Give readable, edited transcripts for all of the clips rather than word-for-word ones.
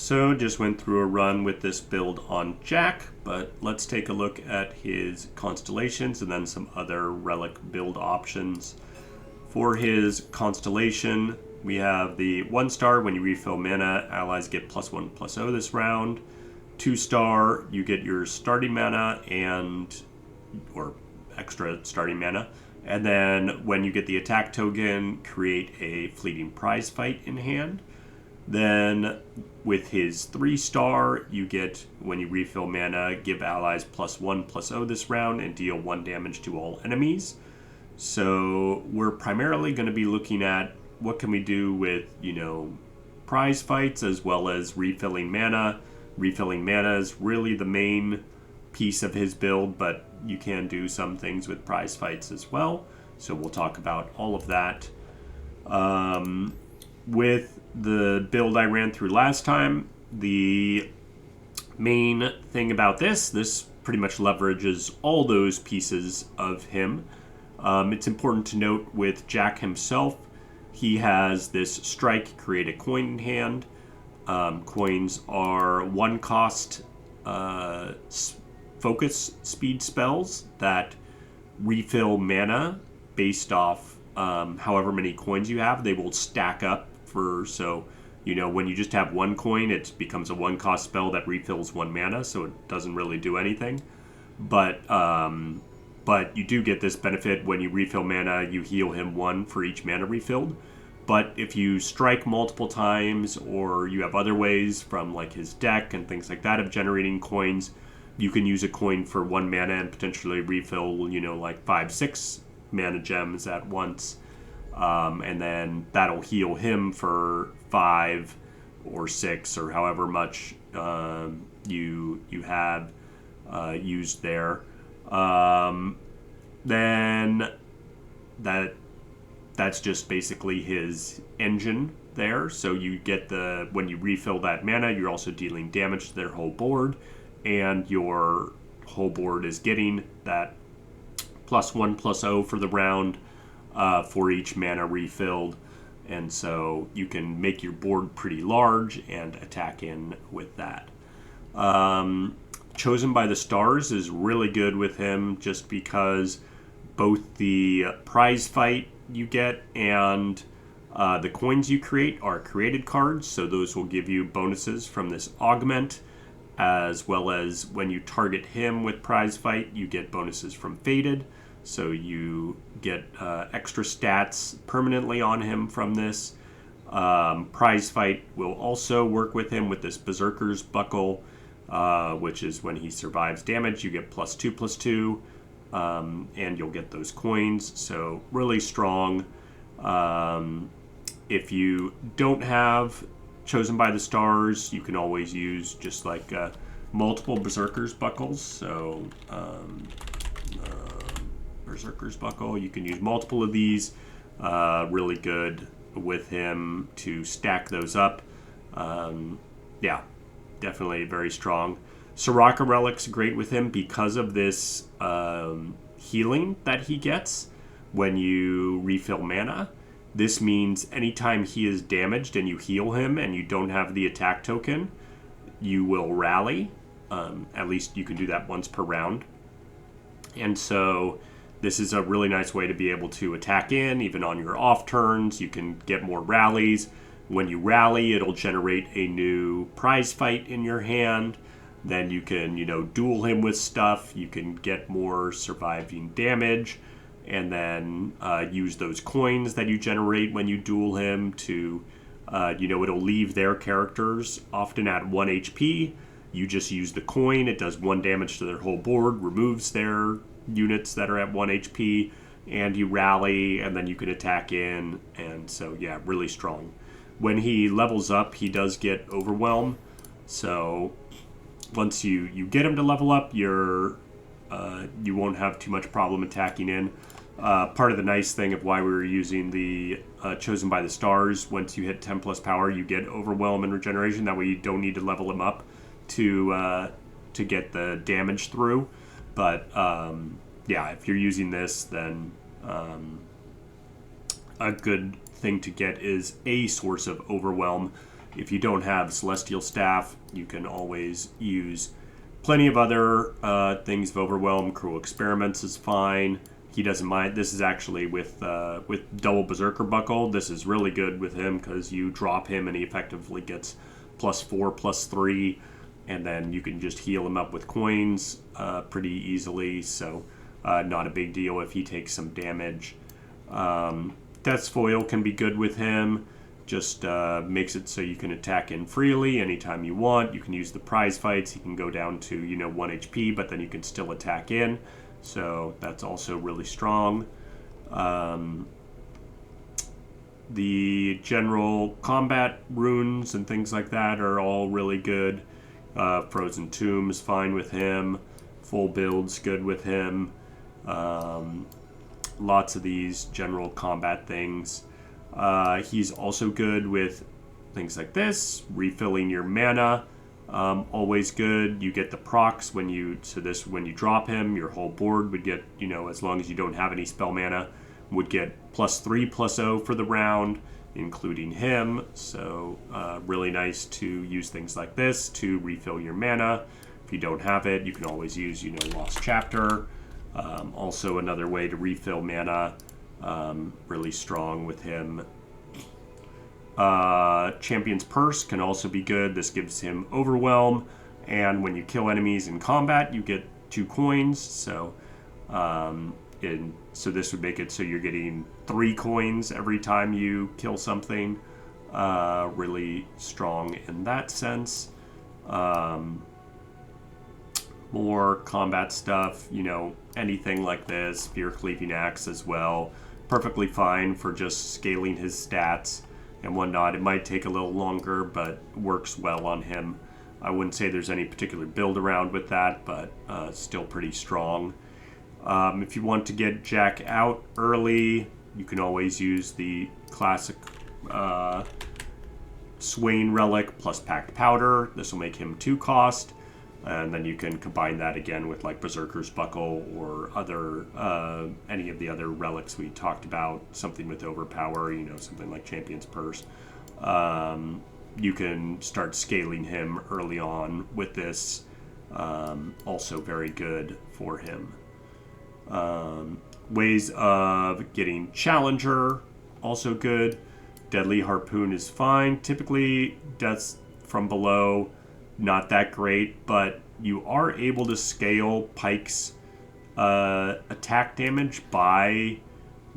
So just went through a run with this build on Jack, but let's take a look at his constellations and then some other relic build options. For his constellation, we have the 1-star, when you refill mana, allies get +1/+0 this round. 2-star, you get your starting mana or extra starting mana. And then when you get the attack token, create a fleeting prize fight in hand. Then with his 3-star, you get, when you refill mana, give allies +1/+0 this round and deal 1 damage to all enemies. So we're primarily going to be looking at what can we do with, prize fights as well as refilling mana. Refilling mana is really the main piece of his build, but you can do some things with prize fights as well. So we'll talk about all of that. With the build I ran through last time, the main thing about this pretty much leverages all those pieces of him. It's important to note with Jack himself, he has this strike, create a coin in hand. Coins are 1-cost focus speed spells that refill mana based off however many coins you have. They will stack up when you just have 1 coin, it becomes a 1-cost spell that refills 1 mana, so it doesn't really do anything. But you do get this benefit when you refill mana, you heal him 1 for each mana refilled. But if you strike multiple times, or you have other ways from like his deck and things like that of generating coins, you can use a coin for 1 mana and potentially refill, like 5-6 mana gems at once. And then that'll heal him for 5 or 6 or however much you have used there. Then that's just basically his engine there. So you get when you refill that mana, you're also dealing damage to their whole board, and your whole board is getting that +1/+0 for the round for each mana refilled. And so you can make your board pretty large and attack in with that. Chosen by the Stars is really good with him just because both the prize fight you get and the coins you create are created cards, so those will give you bonuses from this augment, as well as when you target him with prize fight, you get bonuses from Fated, so you get extra stats permanently on him from this. Prize fight will also work with him with this Berserker's Buckle, which is when he survives damage, you get +2/+2. And you'll get those coins, so really strong. If you don't have Chosen by the Stars, you can always use just like multiple Berserker's Buckles. So Berserker's Buckle, you can use multiple of these. Really good with him to stack those up. Definitely very strong. Soraka Relic's great with him because of this healing that he gets when you refill mana. This means anytime he is damaged and you heal him and you don't have the attack token, you will rally. At least you can do that once per round. And so this is a really nice way to be able to attack in, even on your off turns. You can get more rallies. When you rally, it'll generate a new prize fight in your hand. Then you can, duel him with stuff. You can get more surviving damage, and then use those coins that you generate when you duel him to, it'll leave their characters often at 1 HP. You just use the coin. It does 1 damage to their whole board, removes their units that are at 1 HP, and you rally, and then you can attack in. And so, yeah, really strong. When he levels up, he does get Overwhelm. So once you get him to level up, you won't have too much problem attacking in. Part of the nice thing of why we were using the Chosen by the Stars, once you hit 10+ power, you get Overwhelm and Regeneration. That way you don't need to level him up to get the damage through. But if you're using this, then a good thing to get is a source of Overwhelm. If you don't have Celestial Staff, you can always use plenty of other things of Overwhelm. Cruel Experiments is fine. He doesn't mind. This is actually with double Berserker Buckle. This is really good with him because you drop him and he effectively gets +4, +3, and then you can just heal him up with coins pretty easily. So not a big deal if he takes some damage. Death's Foil can be good with him. Just makes it so you can attack in freely anytime you want. You can use the prize fights. He can go down to 1 HP, but then you can still attack in. So that's also really strong. The general combat runes and things like that are all really good. Frozen Tomb is fine with him. Full build's good with him. Lots of these general combat things. He's also good with things like this, refilling your mana. Always good. You get the procs when you drop him, your whole board would get, as long as you don't have any spell mana, would get +3/+0 for the round, including him. So really nice to use things like this to refill your mana. If you don't have it, you can always use, Lost Chapter. Also another way to refill mana. Really strong with him. Champion's Purse can also be good. This gives him Overwhelm, and when you kill enemies in combat, you get 2 coins. So, so this would make it so you're getting 3 coins every time you kill something. Really strong in that sense. More combat stuff, anything like this. Spear Cleaving Axe as well. Perfectly fine for just scaling his stats and whatnot. It might take a little longer, but works well on him. I wouldn't say there's any particular build around with that, but still pretty strong. If you want to get Jack out early, you can always use the classic Swain Relic plus Packed Powder. This will make him 2 cost. And then you can combine that again with like Berserker's Buckle or other any of the other relics we talked about. Something with Overpower, something like Champion's Purse. You can start scaling him early on with this. Also very good for him. Ways of getting Challenger, also good. Deadly Harpoon is fine. Typically, Deaths from Below, not that great, but you are able to scale Pike's attack damage by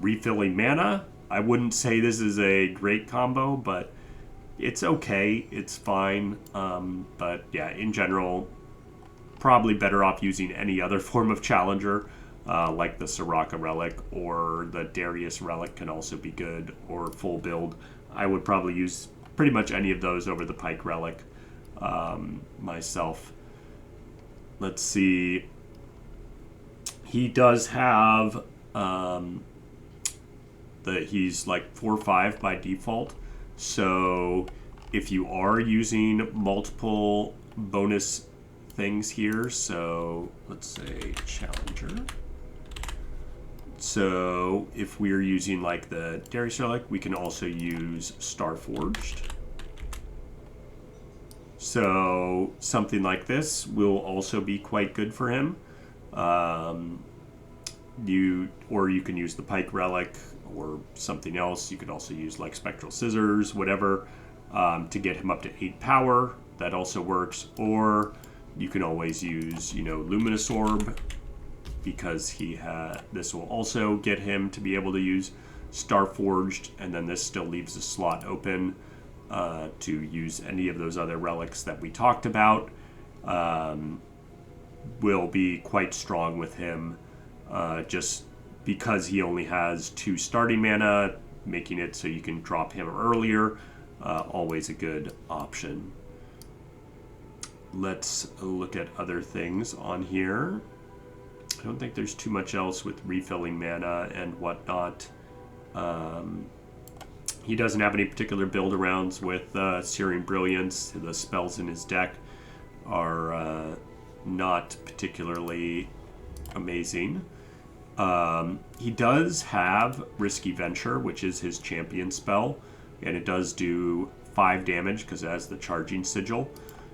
refilling mana. I wouldn't say this is a great combo, but it's okay. It's fine. But yeah, in general, probably better off using any other form of Challenger, like the Soraka Relic or the Darius Relic can also be good, or full build. I would probably use pretty much any of those over the Pike Relic. Myself. Let's see. He does have he's like 4/5 by default. So if you are using multiple bonus things here, so let's say Challenger. So if we're using like the Darius Relic, we can also use Starforged. So something like this will also be quite good for him. You can use the Pike Relic or something else. You could also use like Spectral Scissors, whatever, to get him up to 8 power. That also works. Or you can always use, Luminous Orb, because this will also get him to be able to use Starforged, and then this still leaves a slot open to use any of those other relics that we talked about. Will be quite strong with him, just because he only has 2 starting mana, making it so you can drop him earlier. Always a good option. Let's look at other things on here. I don't think there's too much else with refilling mana and whatnot. He doesn't have any particular build-arounds with Searing Brilliance. The spells in his deck are not particularly amazing. He does have Risky Venture, which is his champion spell, and it does do 5 damage because it has the charging sigil.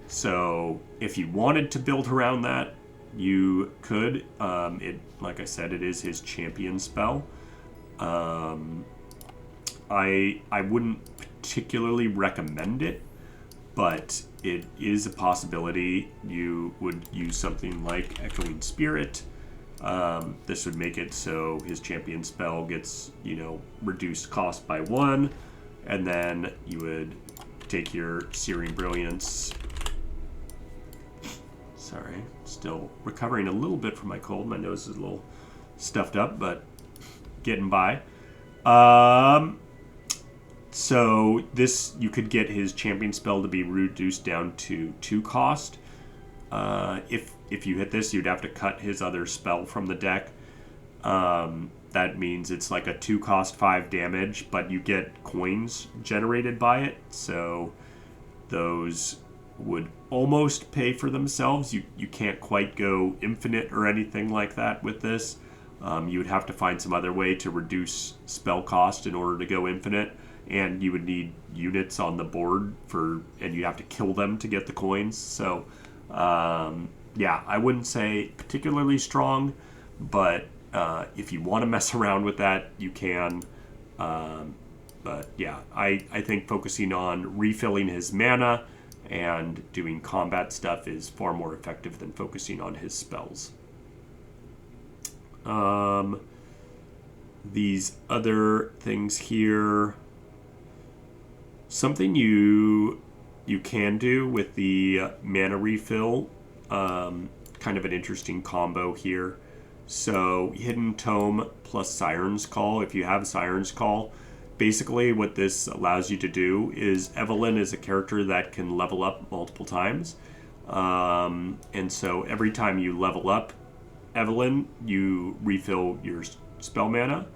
So if you wanted to build around that, you could. Like I said, it is his champion spell. I wouldn't particularly recommend it, but it is a possibility. You would use something like Echoing Spirit. This would make it so his champion spell gets, reduced cost by 1, and then you would take your Searing Brilliance. Sorry, still recovering a little bit from my cold. My nose is a little stuffed up, but getting by. So this, you could get his champion spell to be reduced down to 2 cost. If you hit this, you'd have to cut his other spell from the deck. That means it's like a 2 cost 5 damage, but you get coins generated by it. So those would almost pay for themselves. You can't quite go infinite or anything like that with this. You would have to find some other way to reduce spell cost in order to go infinite. And you would need units on the board and you have to kill them to get the coins. So, yeah, I wouldn't say particularly strong, but if you want to mess around with that, you can. But yeah, I think focusing on refilling his mana and doing combat stuff is far more effective than focusing on his spells. These other things here. Something you can do with the mana refill, kind of an interesting combo here. So Hidden Tome plus Siren's Call. If you have Siren's Call, basically what this allows you to do is Evelyn is a character that can level up multiple times. And so every time you level up Evelyn, you refill your spell mana.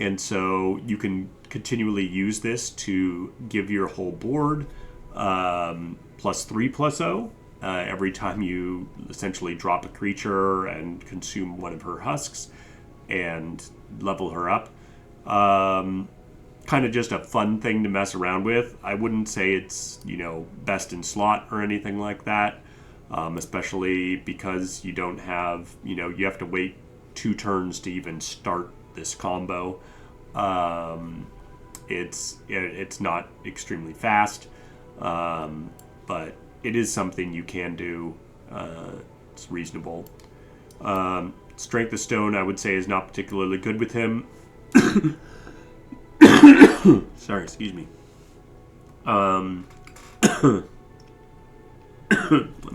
And so you can continually use this to give your whole board +3/+0 every time you essentially drop a creature and consume one of her husks and level her up. Kind of just a fun thing to mess around with. I wouldn't say it's, best in slot or anything like that, especially because you don't have, you have to wait 2 turns to even start this combo. It's not extremely fast, but it is something you can do. It's reasonable. Strength of Stone, I would say, is not particularly good with him. Sorry, excuse me. 1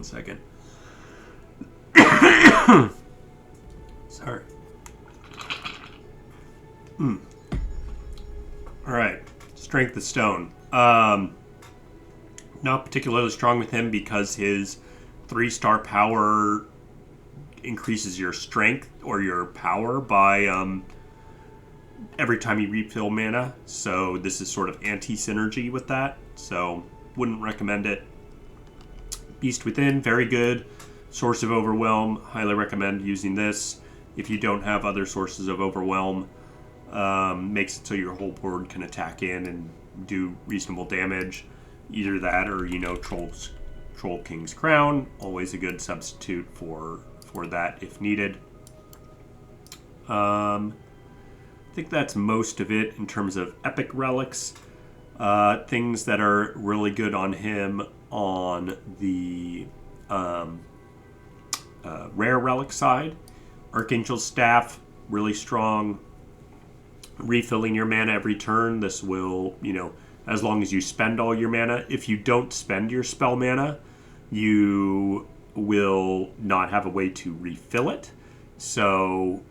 second. Sorry. All right, Strength of Stone. Not particularly strong with him because his 3-star power increases your strength or your power by every time you refill mana. So this is sort of anti-synergy with that. So wouldn't recommend it. Beast Within, very good. Source of Overwhelm, highly recommend using this. If you don't have other sources of Overwhelm, makes it so your whole board can attack in and do reasonable damage. Either that or, Troll King's Crown, always a good substitute for that if needed. I think that's most of it in terms of epic relics. Things that are really good on him on the rare relic side. Archangel's Staff, really strong. Refilling your mana every turn. This will, as long as you spend all your mana. If you don't spend your spell mana, you will not have a way to refill it. So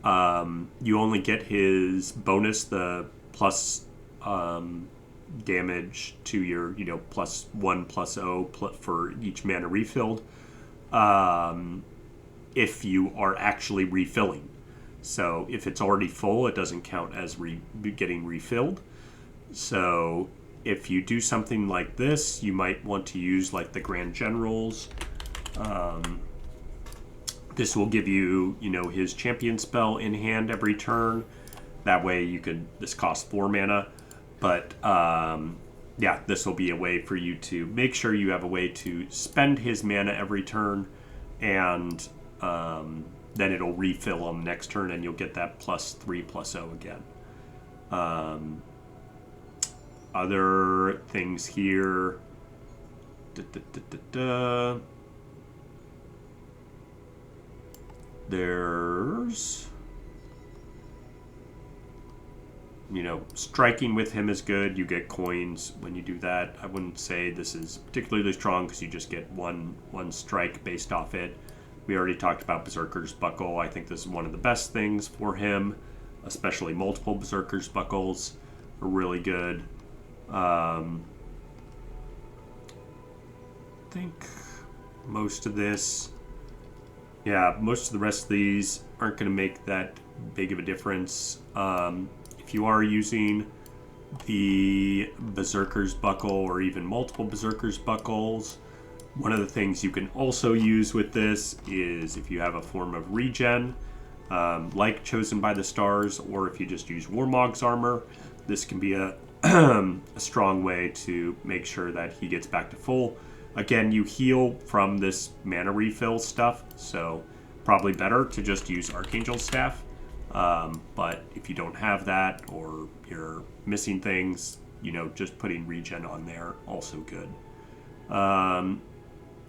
you only get his bonus, the plus damage to your, +1/+0 for each mana refilled, if you are actually refilling. So if it's already full, it doesn't count as getting refilled. So if you do something like this, you might want to use like the Grand Generals. This will give you, his champion spell in hand every turn. That way this costs 4 mana. But yeah, this will be a way for you to make sure you have a way to spend his mana every turn, and then it'll refill him next turn, and you'll get that +3/+0 again. Other things here. There's, striking with him is good. You get coins when you do that. I wouldn't say this is particularly strong because you just get one strike based off it. We already talked about Berserker's Buckle. I think this is one of the best things for him, especially multiple Berserker's Buckles are really good. I think most of the rest of these aren't going to make that big of a difference. If you are using the Berserker's Buckle or even multiple Berserker's Buckles, one of the things you can also use with this is if you have a form of regen, like Chosen by the Stars, or if you just use Warmog's Armor, this can be a strong way to make sure that he gets back to full. Again, you heal from this mana refill stuff, so probably better to just use Archangel's Staff. But if you don't have that, or you're missing things, just putting regen on there, also good.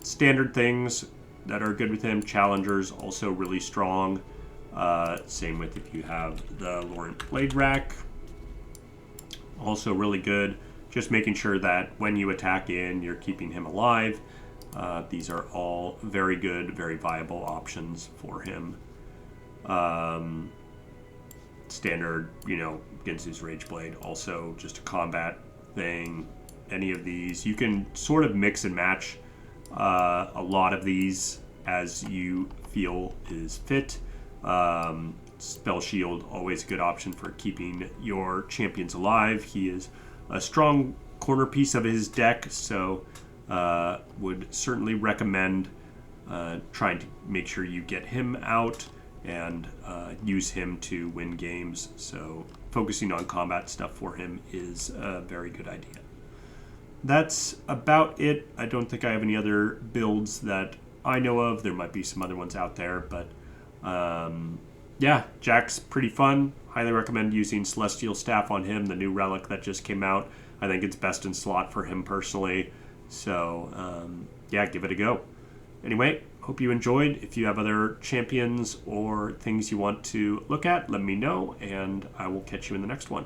Standard things that are good with him, Challengers, also really strong. Same with if you have the Laurent Blade Rack, also really good. Just making sure that when you attack in, you're keeping him alive. These are all very good, very viable options for him. Standard, against his Rage Blade, also just a combat thing. Any of these, you can sort of mix and match a lot of these as you feel is fit. Spell Shield, always a good option for keeping your champions alive. He is a strong corner piece of his deck, so would certainly recommend trying to make sure you get him out and use him to win games. So focusing on combat stuff for him is a very good idea. That's about it. I don't think I have any other builds that I know of. There might be some other ones out there, but yeah, Jack's pretty fun. Highly recommend using Celestial Staff on him, the new relic that just came out. I think it's best in slot for him personally. So yeah, give it a go. Anyway, hope you enjoyed. If you have other champions or things you want to look at, let me know, and I will catch you in the next one.